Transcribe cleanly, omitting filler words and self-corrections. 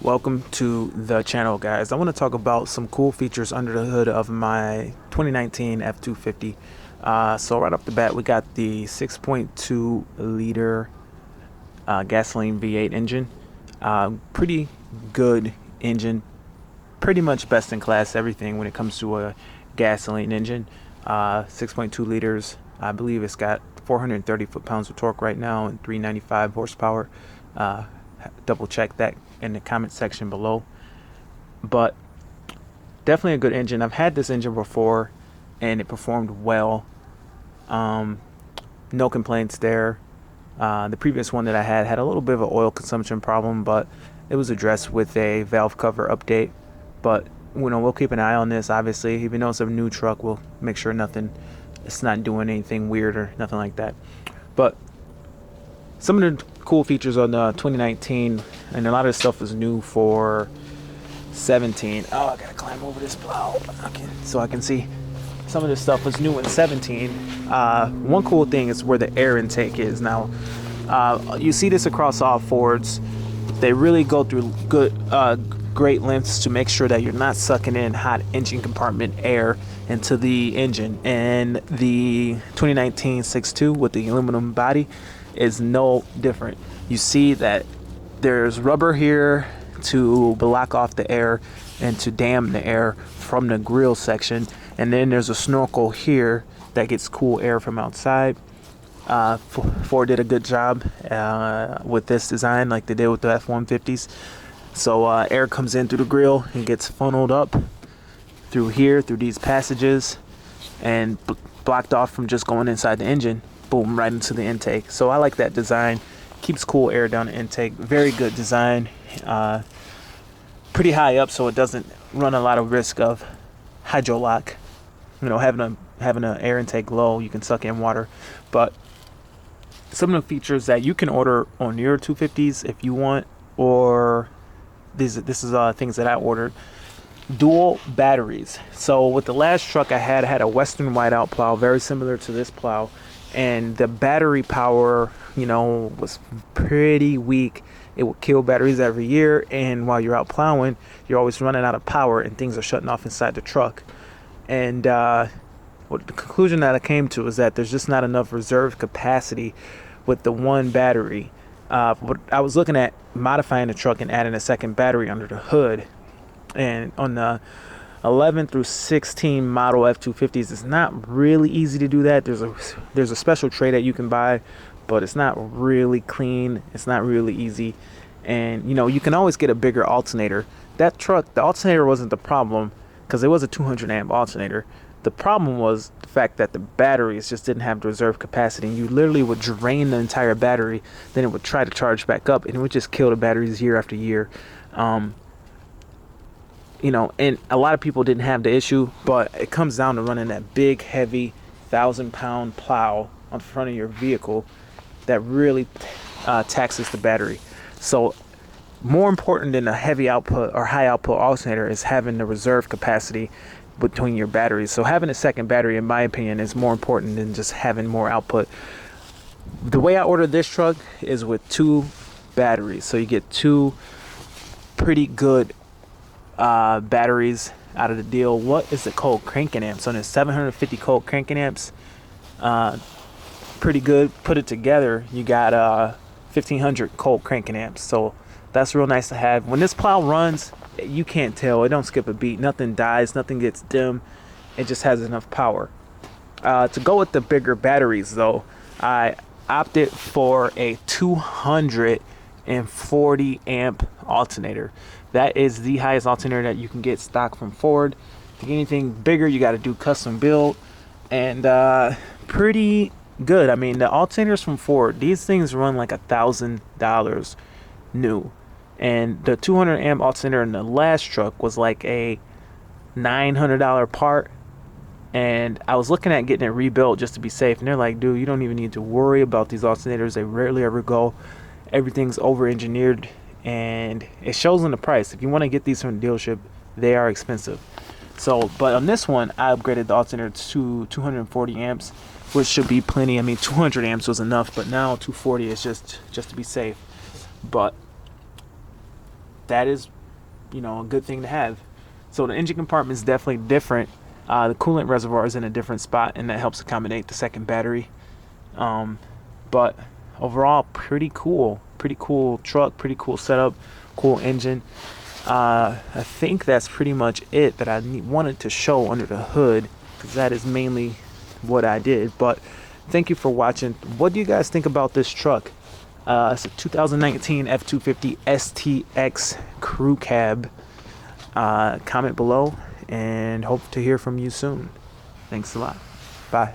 Welcome to the channel, guys. I want to talk about some cool features under the hood of my 2019 F250. So right off the bat, we got the 6.2 liter gasoline V8 engine. Pretty good engine, pretty much best in class everything when it comes to a gasoline engine. 6.2 liters. I believe it's got 430 foot-pounds of torque right now and 395 horsepower. Double check that in the comment section below, but definitely a good engine. I've had this engine before and it performed well. No complaints there. The previous one that I had a little bit of an oil consumption problem, but it was addressed with a valve cover update. But we'll keep an eye on this. Obviously, even though it's a new truck, we'll make sure it's not doing anything weird or nothing like that. But some of the cool features on the 2019, and a lot of the stuff is new for 17. Oh, I gotta climb over this plow so I can see. Some of this stuff was new in 17. One cool thing is where the air intake is now. You see this across all Fords. They really go through great lengths to make sure that you're not sucking in hot engine compartment air into the engine. And the 2019 6.2 with the aluminum body is no different. You see that there's rubber here to block off the air and to dam the air from the grill section, and then there's a snorkel here that gets cool air from outside. Ford did a good job with this design, like they did with the F-150s. So air comes in through the grill and gets funneled up through here, through these passages, and blocked off from just going inside the engine. Boom, right into the intake. So I like that design. Keeps cool air down the intake. Very good design. Pretty high up, so it doesn't run a lot of risk of hydrolock. Having an air intake low, you can suck in water. But some of the features that you can order on your 250s if you want, or this is things that I ordered. Dual batteries. So with the last truck I had a Western whiteout plow, very similar to this plow, and the battery power, was pretty weak. It would kill batteries every year, and while you're out plowing, you're always running out of power and things are shutting off inside the truck. And the conclusion that I came to is that there's just not enough reserve capacity with the one battery. But I was looking at modifying the truck and adding a second battery under the hood, and on the 11 through 16 model F250s, it's not really easy to do that. There's a special tray that you can buy, but it's not really clean. It's not really easy. And you can always get a bigger alternator. That truck, the alternator wasn't the problem, because it was a 200 amp alternator. The problem was the fact that the batteries just didn't have the reserve capacity, and you literally would drain the entire battery, then it would try to charge back up, and it would just kill the batteries year after year. And a lot of people didn't have the issue, but it comes down to running that big, heavy 1,000-pound plow on front of your vehicle that really taxes the battery. So more important than a heavy output or high output alternator is having the reserve capacity between your batteries. So having a second battery, in my opinion, is more important than just having more output. The way I ordered this truck is with 2 batteries. So you get 2 pretty good batteries out of the deal. What is it called? Cranking amps. So there's 750 cold cranking amps. Pretty good. Put it together, you got 1500 cold cranking amps. So that's real nice to have. When this plow runs, you can't tell. It don't skip a beat. Nothing dies. Nothing gets dim. It just has enough power. To go with the bigger batteries, though, I opted for a 240 amp alternator. That is the highest alternator that you can get stock from Ford. To get anything bigger, you got to do custom build, and pretty good. I mean, the alternators from Ford, these things run like $1,000 new, and the 200 amp alternator in the last truck was like a $900 part. And I was looking at getting it rebuilt just to be safe, and they're like, dude, you don't even need to worry about these alternators. They rarely ever go. Everything's over engineered, and it shows in the price. If you want to get these from the dealership, they are expensive. So, but on this one, I upgraded the alternator to 240 amps, which should be plenty. I mean, 200 amps was enough, but now 240 is just to be safe. But that is a good thing to have. So the engine compartment is definitely different. The coolant reservoir is in a different spot, and that helps accommodate the second battery. But overall, pretty cool truck, pretty cool setup, cool engine. I think that's pretty much it that I wanted to show under the hood, because that is mainly what I did. But thank you for watching. What do you guys think about this truck? It's a 2019 F250 STX crew cab. Comment below and hope to hear from you soon. Thanks a lot. Bye.